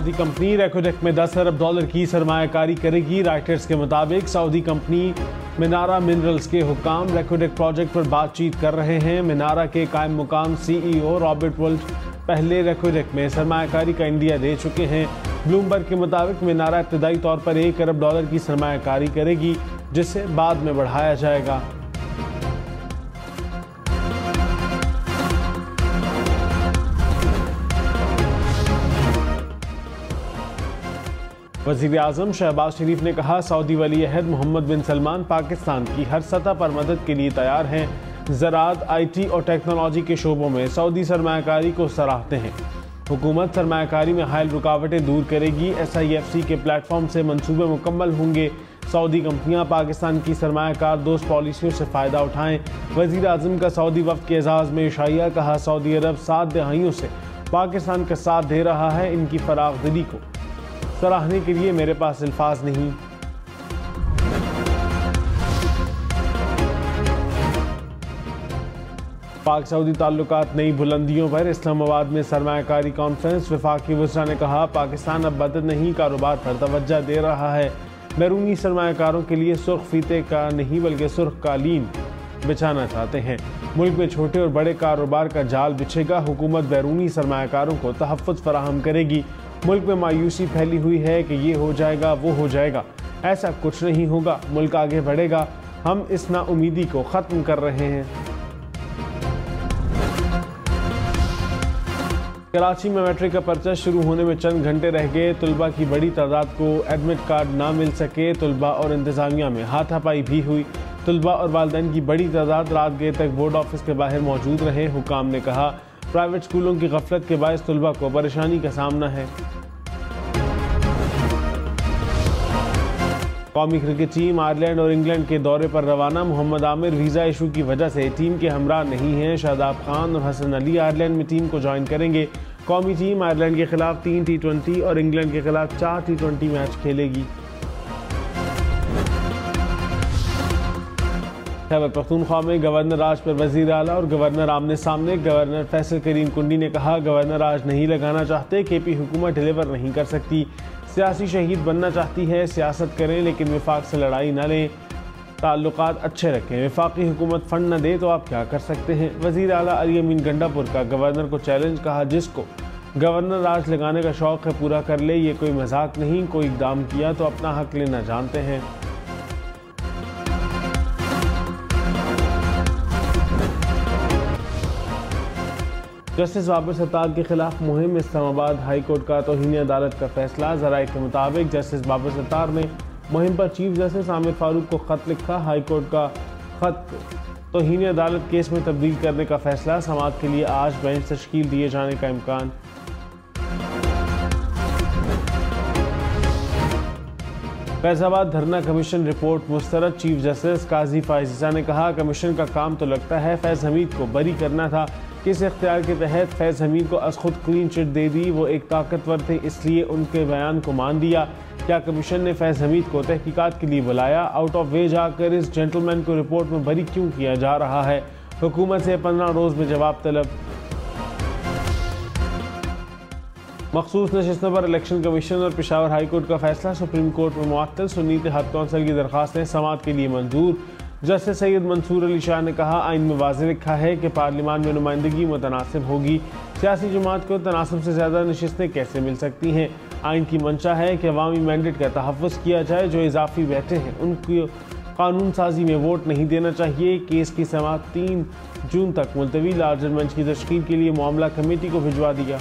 Saudi company Reko Diq में $10 अरब की सरमायाकारी करेगी। राइटर्स के मुताबिक सऊदी कंपनी मिनारा मिनरल्स के हुक्काम रेकोडेक प्रोजेक्ट पर बातचीत कर रहे हैं। मिनारा के कायम मुकाम CEO रॉबर्ट वुल्फ पहले रेकोडेक में सरमायाकारी का इंडिया दे चुके हैं। ब्लूमबर्ग के मुताबिक मिनारा इब्तदाई तौर पर $1 अरब की सरमायाकारी करेगी, जिसे बाद में बढ़ाया जाएगा। वज़ीर आज़म शहबाज शरीफ ने कहा, सऊदी वली अहद मोहम्मद बिन सलमान पाकिस्तान की हर सतह पर मदद के लिए तैयार हैं। ज़राअत, IT और टेक्नोलॉजी के शोबों में सऊदी सरमायाकारी को सराहते हैं। हुकूमत सरमायाकारी में हायल रुकावटें दूर करेगी। SIFC के प्लेटफॉर्म से मंसूबे मुकम्मल होंगे। सऊदी कंपनियां पाकिस्तान की सरमायाकार दोस्त पॉलिसियों से फ़ायदा उठाएं। वज़ीर आज़म का सऊदी वफ़द के एजाज़ में इशाया, कहा, सऊदी अरब 7 दहाइयों से पाकिस्तान का साथ दे रहा है। इनकी फराग दिली को सराहने के लिए मेरे पास अल्फाज नहीं। पाक सऊदी ताल्लुकात नई बुलंदियों पर इस्लामाबाद में सरमायाकारी कॉन्फ्रेंस। वफाकी वज़रा ने कहा, पाकिस्तान अब बदत नहीं कारोबार पर तवज्जो दे रहा है। बैरूनी सरमायाकारों के लिए सुर्ख फीते का नहीं बल्कि सुर्ख कालीन बिछाना चाहते हैं। मुल्क में छोटे और बड़े कारोबार का जाल बिछेगा। हुकूमत बैरूनी सरमायाकारों को तहफ़्फ़ुज़ फराहम करेगी। मुल्क में मायूसी फैली हुई है कि ये हो जाएगा, वो हो जाएगा। ऐसा कुछ नहीं होगा। मुल्क आगे बढ़ेगा। हम इस नाउमीदी को ख़त्म कर रहे हैं। कराची में मैट्रिक का पर्चा शुरू होने में चंद घंटे रह गए। तुलबा की बड़ी तादाद को एडमिट कार्ड ना मिल सके। तुलबा और इंतज़ामिया में हाथापाई भी हुई। तुलबा और वालिदैन की बड़ी तादाद रात गए तक बोर्ड ऑफिस के बाहर मौजूद रहे। हुकाम ने कहा, प्राइवेट स्कूलों की गफलत के बायस तुलबा को परेशानी का सामना है। कौमी क्रिकेट टीम आयरलैंड और इंग्लैंड के दौरे पर रवाना। मोहम्मद आमिर वीज़ा इशू की वजह से टीम के हमरा नहीं हैं। शादाब खान और हसन अली आयरलैंड में टीम को ज्वाइन करेंगे। कौमी टीम आयरलैंड के खिलाफ 3 T20 और इंग्लैंड के खिलाफ 4 T20 मैच खेलेगी। खैबर पख्तूनख्वा में गवर्नर राज पर वज़ीर आला और गवर्नर आमने सामने। गवर्नर फैसल करीम कुंडी ने कहा, गवर्नर राज नहीं लगाना चाहते। KP हुकूमत डिलीवर नहीं कर सकती। सियासी शहीद बनना चाहती है। सियासत करें लेकिन विफाक से लड़ाई न लें। ताल्लुकात अच्छे रखें। विफाकी हुकूमत फंड न दे तो आप क्या कर सकते हैं। वज़ीर आला अली अमीन गंडापुर का गवर्नर को चैलेंज, कहा, जिसको गवर्नर राज लगाने का शौक़ है पूरा कर ले। ये कोई मजाक नहीं। कोई इक़दाम किया तो अपना हक लेना जानते हैं। जस्टिस बाबर सत्तार के खिलाफ मुहिम। इस्लामाबाद हाई कोर्ट का तौहीन अदालत का फैसला। ज़राए के मुताबिक जस्टिस बाबर सत्तार ने मुहिम पर चीफ जस्टिस आमिर फारूक को ख़त लिखा। हाई कोर्ट का ख़त तौहीन अदालत केस में तब्दील करने का फैसला। समाअत के लिए आज बेंच तश्कील दिए जाने का इम्कान। फैज़ाबाद धरना कमीशन रिपोर्ट मुस्तरद। चीफ जस्टिस काजी फायज़ा ने कहा, कमीशन का काम तो लगता है फैज़ हमीद को बरी करना था। किस इख्तियार के तहत फैज़ हमीद को अज खुद क्लीन चिट दे दी। वो एक ताकतवर थे इसलिए उनके बयान को मान दिया। क्या कमीशन ने फैज़ हमीद को तहकीकात के लिए बुलाया? आउट ऑफ वे जाकर इस जेंटलमैन को रिपोर्ट में बरी क्यों किया जा रहा है? हुकूमत से 15 रोज़ में जवाब तलब। मखसूस नशिस्तों पर इलेक्शन कमीशन और पेशावर हाई कोर्ट का फैसला। सुप्रीम कोर्ट में मुअत्तल। सुन्नी इत्तेहाद कौंसिल की दरखास्तें समाअत के लिए मंजूर। जस्टिस सैयद मंसूर अली शाह ने कहा, आइन में वाज़ेह लिखा है कि पार्लियामान में नुमाइंदगी मुतनासिब होगी। सियासी जमात को तनासब से ज़्यादा नशिस्तें कैसे मिल सकती हैं? आइन की मंशा है कि अवामी मैंडेट का तहफ़्फ़ुज़ किया जाए। जो इजाफी बैठे हैं उनको कानून साजी में वोट नहीं देना चाहिए। केस की समाअत 3 जून तक मुलतवी। लार्जर मंच की तश्कील के लिए मामला कमेटी को भिजवा दिया।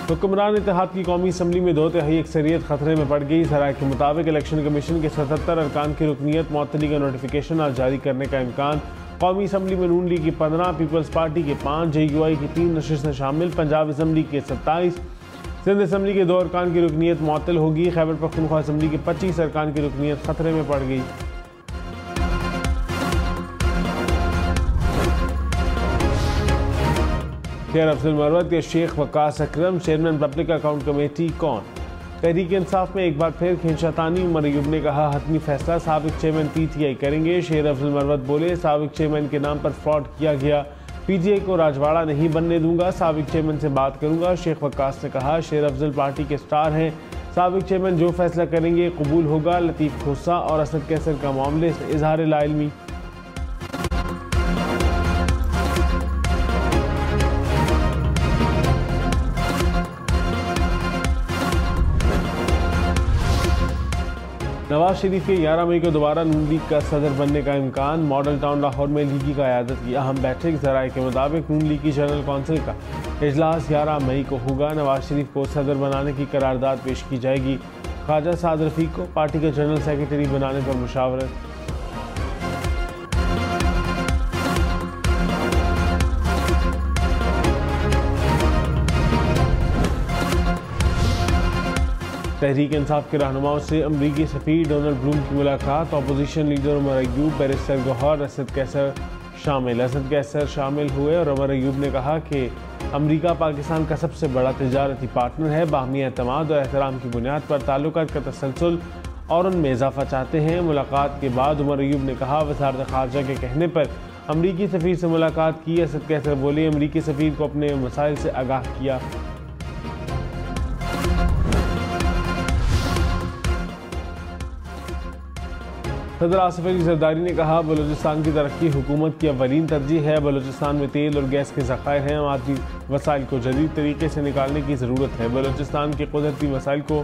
हुक्मरान इत्तेहाद की कौमी असम्बली में 2/3 अक्सरियत खतरे में पड़ गई। ज़राए के मुताबिक इलेक्शन कमीशन के 77 अरकान की रुकनीत मुअत्तली का नोटिफिकेशन आज जारी करने का इम्कान। कौमी असम्बली में नून लीग की 15, पीपल्स पार्टी के 5, JUI की 3 नशिस्तें शामिल। पंजाब असम्बली के 27, सिंध असम्बली के 2 अरकान की रुकनीत मुअत्तल होगी। खैबर पख्तूनख्वा असम्बली के 25 अरकान की रुकनीत खतरे में पड़ गई। शेर अफजल मरवत के शेख वकास अकरम चेयरमैन पब्लिक अकाउंट कमेटी कौन? तहरीक इंसाफ में एक बार फिर खींचातानी। उमर अयूब ने कहा हतमी फैसला साबिक चेयरमैन पीटीआई करेंगे। शेर अफजल मरवत बोले साबिक चेयरमैन के नाम पर फ्रॉड किया गया, पीटीआई को राजवाड़ा नहीं बनने दूंगा, साबिक चेयरमैन से बात करूंगा। शेख वक्कास ने कहा शेर अफजल पार्टी के स्टार हैं, साबिक चेयरमैन जो फैसला करेंगे कबूल होगा। लतीफ़ खोसा और असद कैसर का मामले से इजहार लाइल्मी। नवाज शरीफ के 11 मई को दोबारा नून लीग का सदर बनने का इम्कान। मॉडल टाउन लाहौर में लीगी क़यादत की अहम बैठक। ज़राए के मुताबिक नून लीग की जनरल कौंसिल का इजलास 11 मई को होगा। नवाज शरीफ को सदर बनाने की करारदाद पेश की जाएगी। ख्वाजा साद रफ़ीक को पार्टी के जनरल सेक्रेटरी बनाने पर मुशावरत। तहरीक इंसाफ के रहनुमाओं से अमरीकी सफ़ीर डोनाल्ड ब्लूम की मुलाकात। Opposition leader Umar Ayub, barrister Gauhar, Asad Qaiser शामिल हुए और उमर अयूब ने कहा कि अमरीका पाकिस्तान का सबसे बड़ा तिजारती पार्टनर है, बाहमी एतमाद और एहतराम की बुनियाद पर ताल्लुकात का तसलसल और उनमें इजाफा चाहते हैं। मुलाकात के बाद उमर अयूब ने कहा वज़ारत ख़ारजा के कहने पर अमरीकी सफ़ीर से मुलाकात की। असद कैसर बोले अमरीकी सफ़ीर को अपने मसाइल से आगाह किया। सदर आसिफ अली जरदारी ने कहा बलूचिस्तान की तरक्की हुकूमत की अवलीन तरजीह है। बलूचिस्तान में तेल और गैस के ज़खायर हैं, आदमी वसाइल को जदीद तरीके से निकालने की ज़रूरत है। बलूचिस्तान के कुदरती वसाइल को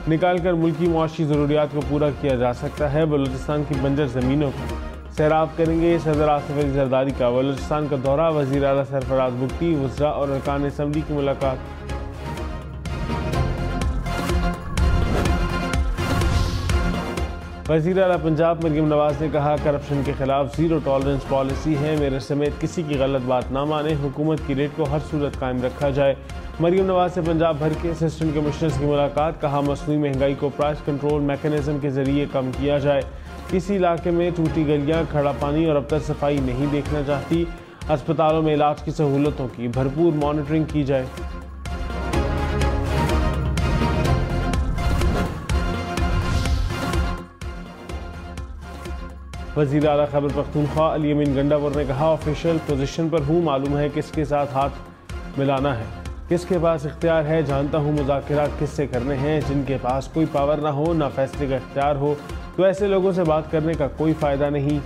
निकाल कर मुल्की मुआशी ज़रूरियात को पूरा किया जा सकता है। बलूचिस्तान की बंजर ज़मीनों को सैराब करेंगे सदर आसिफ अली जरदारी का बलूचिस्तान का दौरा। वज़ीर आला सरफराज बुगटी, वज़रा और अरकान असम्बली की मुलाकात। वज़ीर आला पंजाब मरियम नवाज ने कहा करप्शन के खिलाफ ज़ीरो टॉलरेंस पॉलिसी है, मेरे समेत किसी की गलत बात ना माने, हुकूमत की रेट को हर सूरत कायम रखा जाए। मरियम नवाज से पंजाब भर के असिस्टेंट कमिश्नर्स की मुलाकात। कहा मसनूई महंगाई को प्राइस कंट्रोल मैकेनिज्म के जरिए कम किया जाए। किसी इलाके में टूटी गलियाँ, खड़ा पानी और अबतर सफाई नहीं देखना चाहती। अस्पतालों में इलाज की सहूलतों की भरपूर मॉनिटरिंग की जाए। वज़ीर आला खैबर पख्तूनख्वा अली अमीन गंडापुर ने कहा ऑफिशियल पोजीशन पर हूँ, मालूम है किसके साथ हाथ मिलाना है, किसके पास इख्तियार है, जानता हूँ मुज़ाकरात किससे करने हैं। जिनके पास कोई पावर ना हो, ना फैसले का इख्तियार हो, तो ऐसे लोगों से बात करने का कोई फ़ायदा नहीं।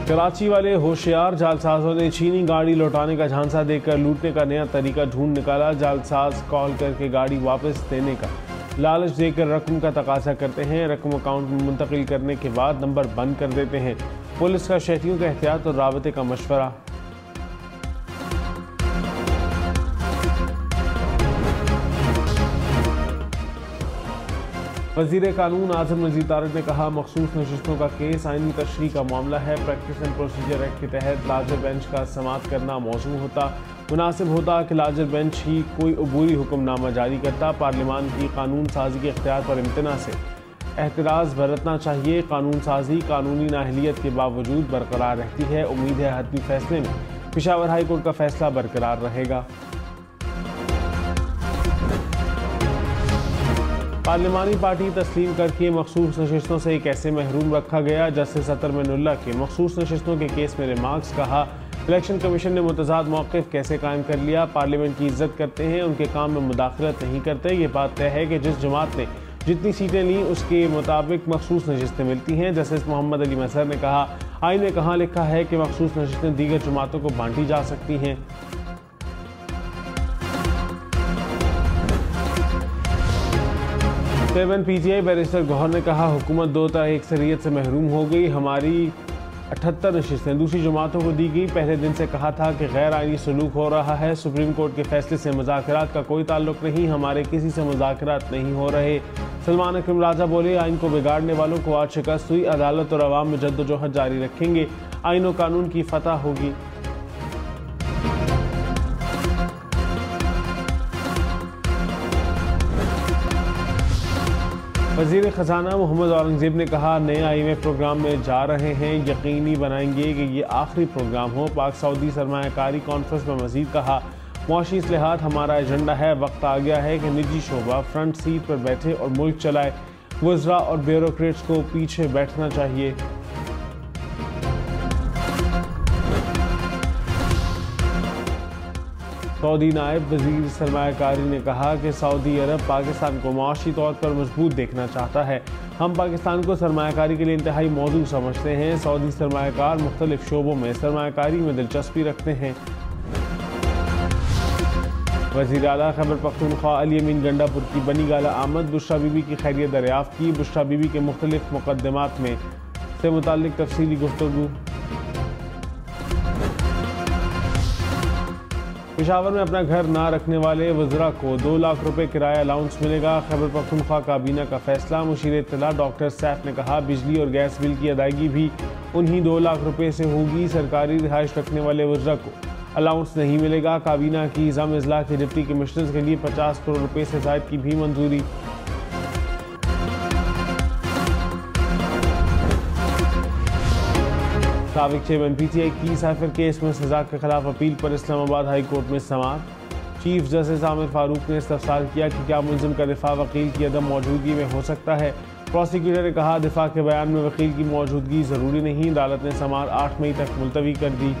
कराची वाले होशियार जालसाजों ने चीनी गाड़ी लौटाने का झांसा देकर लूटने का नया तरीका ढूंढ निकाला। जालसाज कॉल करके गाड़ी वापस देने का लालच देकर रकम का तकाजा करते हैं। रकम अकाउंट में मुंतकिल करने के बाद नंबर बंद कर देते हैं। पुलिस का शहरियों का एहतियात और राबते का मशवरा। वज़ीर कानून आज़म नज़ीर तारिक ने कहा मखसूस नशिस्तों का केस आइनी तशरीह का मामला है। प्रैक्टिस एंड प्रोसीजर एक्ट के तहत लार्जर बेंच का समाअत करना मौजूद होता, मुनासिब होता कि लार्जर बेंच ही कोई अबूरी हुक्मनामा जारी करता। पार्लियामान की कानून साजी के इख्तियार पर इम्तना से एहतराज़ बरतना चाहिए। कानून साजी कानूनी नाअहलियत के बावजूद बरकरार रहती है। उम्मीद है हतमी फैसले में पेशावर हाई कोर्ट का फैसला बरकरार रहेगा। पार्लिमानी पार्टी तस्लीम करके मखसूस नशिस्तों से कैसे महरूम रखा गया। जस्टिस अतर मिनुल्लाह के मखसूस नशिस्तों के केस में रिमार्क्स। कहा इलेक्शन कमीशन ने मुतज़ाद मौक़िफ़ कैसे कायम कर लिया। पार्लियामेंट की इज्जत करते हैं, उनके काम में मुदाखलत नहीं करते। ये बात तय है कि जिस जमात ने जितनी सीटें ली उसके मुताबिक मखसूस नशिस्तें मिलती हैं। जस्टिस मोहम्मद अली मसहर ने कहा आईन में कहाँ लिखा है कि मखसूस नशिस्तें दीगर जमातों को बांटी जा सकती हैं। चेयरमैन पीटीआई बैरिस्टर गौहर ने कहा हुकूमत दो तरह अक्सरियत से महरूम हो गई। हमारी 78 नशिस्तें दूसरी जमातों को दी गई। पहले दिन से कहा था कि गैर आईनी सलूक हो रहा है। सुप्रीम कोर्ट के फैसले से मुज़ाकरात का कोई ताल्लुक नहीं, हमारे किसी से मुज़ाकरात नहीं हो रहे। सलमान अकरम राजा बोले आइन को बिगाड़ने वालों को आज शिकस्त हुई। अदालत और अवाम में जद्दोजहद जारी रखेंगे, आइन और कानून की फतह होगी। वज़ीर ख़जाना मोहम्मद औरंगज़ेब ने कहा, नए IMF प्रोग्राम में जा रहे हैं, यकीनी बनाएंगे कि ये आखिरी प्रोग्राम हो। पाक सऊदी सरमायाकारी कॉन्फ्रेंस में मज़ीद कहा, मुआशी इस्लाहात हमारा एजेंडा है। वक्त आ गया है कि निजी शोबा फ्रंट सीट पर बैठे और मुल्क चलाए। वज़रा और ब्यूरोक्रेट्स को पीछे बैठना चाहिए। सऊदी नायब वज़ीर सरमायाकारी ने कहा कि सऊदी अरब पाकिस्तान को मुआशी तौर पर मजबूत देखना चाहता है। हम पाकिस्तान को सरमायाकारी के लिए इंतहाई मौजूद समझते हैं। सऊदी सरमायाकार मुख्तलिफ शोबों में सरमायाकारी में दिलचस्पी रखते हैं। वज़ीर आला खैबर पख्तूनख्वा अली अमीन गंडापुर की बनी गाला आमद, बुशरा बीबी की खैरियत दरियाफ्त की। बुशरा बीबी के मुख्तलिफ मुकदमात में से मुताल्लिक तफसीली गुफ्तगू। पेशावर में अपना घर ना रखने वाले वज़रा को 2 लाख रुपए किराया अलाउंस मिलेगा। खैबर पख्तूनख्वा काबीना का फैसला। मुशीर इत्तला डॉक्टर सैफ ने कहा, बिजली और गैस बिल की अदायगी भी उन्हीं 2 लाख रुपए से होगी। सरकारी रिहाइश रखने वाले वज़रा को अलाउंस नहीं मिलेगा। काबीना की निज़ाम इज़्लाह के डिप्टी कमिश्नर्स के लिए 50 करोड़ रुपए से ज़ायद की भी मंजूरी। साबिक चेयरमैन PTI की साइफर केस में सजा के खिलाफ अपील पर इस्लामाबाद हाई कोर्ट में समाअत। चीफ जस्टिस आमिर फारूक ने इस्तफसार किया कि क्या मुलजिम का दिफा वकील की अदम मौजूदगी में हो सकता है। प्रोसिक्यूटर ने कहा, दिफा के बयान में वकील की मौजूदगी ज़रूरी नहीं। अदालत ने समाअत 8 मई तक मुलतवी कर दी।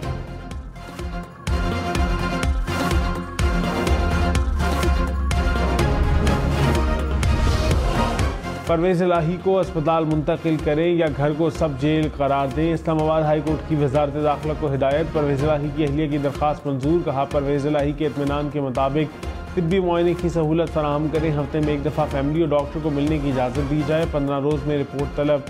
परवेज़ इलाही को अस्पताल मुंतकिल करें या घर को सब जेल करार दें। इस्लामाबाद हाई कोर्ट की वजारत दाखिला को हिदायत। परवेज़ इलाही की अहलिया की दरख्वास्त मंजूर। कहा, परवेज़ इलाही के इत्मीनान के मुताबिक तिब्बी मुआयने की सहूलत फराहम करें। हफ्ते में 1 दफ़ा फैमिली और डॉक्टर को मिलने की इजाज़त दी जाए। 15 रोज़ में रिपोर्ट तलब।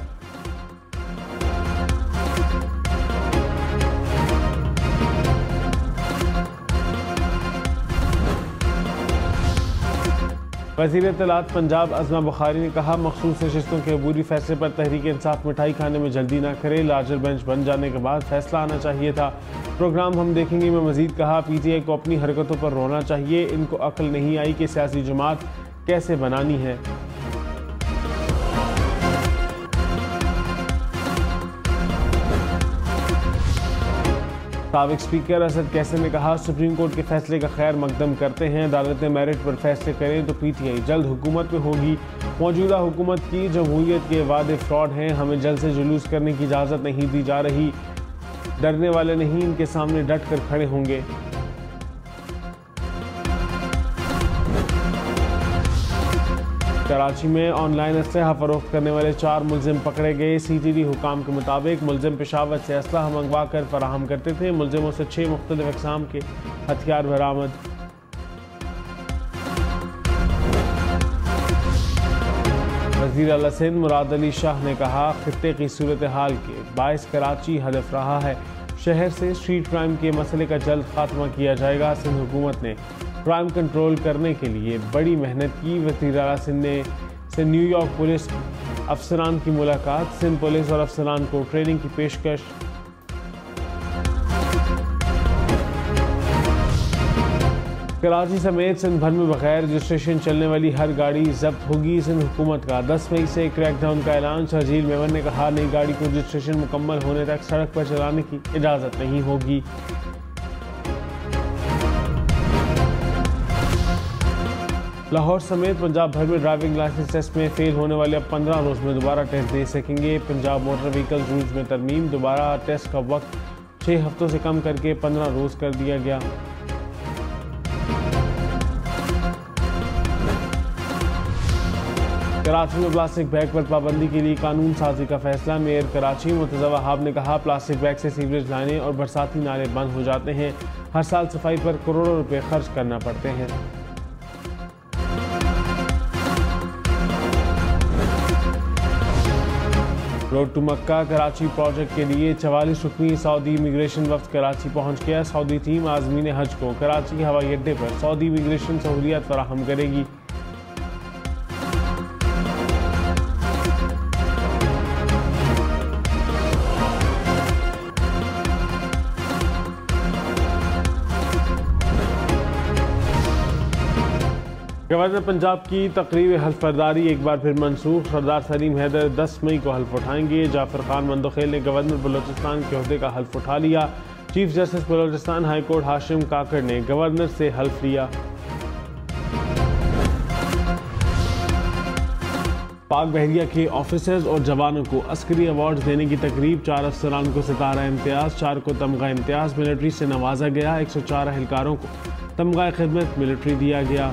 वज़ीर इत्तलात पंजाब अज़मा बुखारी ने कहा, मखसूस नशिस्तों के अबूरी फैसले पर तहरीक इंसाफ मिठाई खाने में जल्दी ना करे। लार्जर बेंच बन जाने के बाद फैसला आना चाहिए था। प्रोग्राम हम देखेंगे में मजीद कहा, PTI को अपनी हरकतों पर रोना चाहिए। इनको अक्ल नहीं आई कि सियासी जमात कैसे बनानी है। साबिक स्पीकर असद कैसर ने कहा, सुप्रीम कोर्ट के फैसले का खैर मकदम करते हैं। अदालतें मेरिट पर फैसले करें तो PTI जल्द हुकूमत में होगी। मौजूदा हुकूमत की जमहूरियत के वादे फ्रॉड हैं। हमें जल्द से जुलूस करने की इजाज़त नहीं दी जा रही। डरने वाले नहीं, इनके सामने डट कर खड़े होंगे। कराची में ऑनलाइन असलहा फरोख्त करने वाले 4 मुलजिम पकड़े गए। CTD हुकाम के मुताबिक मुलजिम पेशावर से असलहा मंगवा कर फराहम करते थे। मुलजिमों से 6 मुख्तलिफ अक़साम के हथियार बरामद। वज़ीर आला सिंध मुराद अली शाह ने कहा, खित्ते की सूरत हाल के बाइस कराची हदफ रहा है। शहर से स्ट्रीट क्राइम के मसले का जल्द खात्मा किया जाएगा। सिंध हुकूमत ने क्राइम कंट्रोल करने के लिए बड़ी मेहनत की। वज़ीर आला सिंध से न्यूयॉर्क पुलिस अफसरान की मुलाकात। सिंध पुलिस और अफसरान को ट्रेनिंग की पेशकश। कराची समेत सिंध भर में बगैर रजिस्ट्रेशन चलने वाली हर गाड़ी जब्त होगी। सिंध हुकूमत का 10 मई से क्रैकडाउन का ऐलान। शहजील मेमन ने कहा, नई गाड़ी को रजिस्ट्रेशन मुकम्मल होने तक सड़क पर चलाने की इजाज़त नहीं होगी। लाहौर समेत पंजाब भर में ड्राइविंग लाइसेंस टेस्ट में फेल होने वाले अब 15 रोज़ में दोबारा टेस्ट दे सकेंगे। पंजाब मोटर व्हीकल रूल्स में तरमीम। दोबारा टेस्ट का वक्त 6 हफ्तों से कम करके 15 रोज़ कर दिया गया। कराची में प्लास्टिक बैग पर पाबंदी के लिए कानून साजी का फैसला। मेयर कराची मुर्तज़ा वहाब ने कहा, प्लास्टिक बैग से सीवरेज लाने और बरसाती नाले बंद हो जाते हैं। हर साल सफाई पर करोड़ों रुपए खर्च करना पड़ते हैं। Road to Mecca Karachi project के लिए 44 रुकनी सऊदी इमिग्रेशन वफ्द कराची पहुंच गया। सऊदी टीम आज़मीन हज को कराची हवाई अड्डे पर सऊदी इमिग्रेशन सहूलियत फराहम करेगी। गवर्नर पंजाब की तकरीब हल्फ बर्दारी एक बार फिर मनसूख। सरदार सलीम हैदर 10 मई को हल्फ उठाएंगे। जाफर खान मंदोखेल ने गवर्नर बलोचिस्तान के ओहदे का हल्फ उठा लिया। Chief justice Balochistan high court Hashim Kakar ने गवर्नर से हल्फ लिया। पाक बहरिया के ऑफिसर्स और जवानों को अस्करी अवार्ड देने की तकरीब। 4 अफसरान को सितारा इम्तियाज़, 4 को तमगा इम्तियाज़ मिलिट्री से नवाजा गया। 104 एहलकारों को तमगा खिदमत मिलिट्री दिया गया।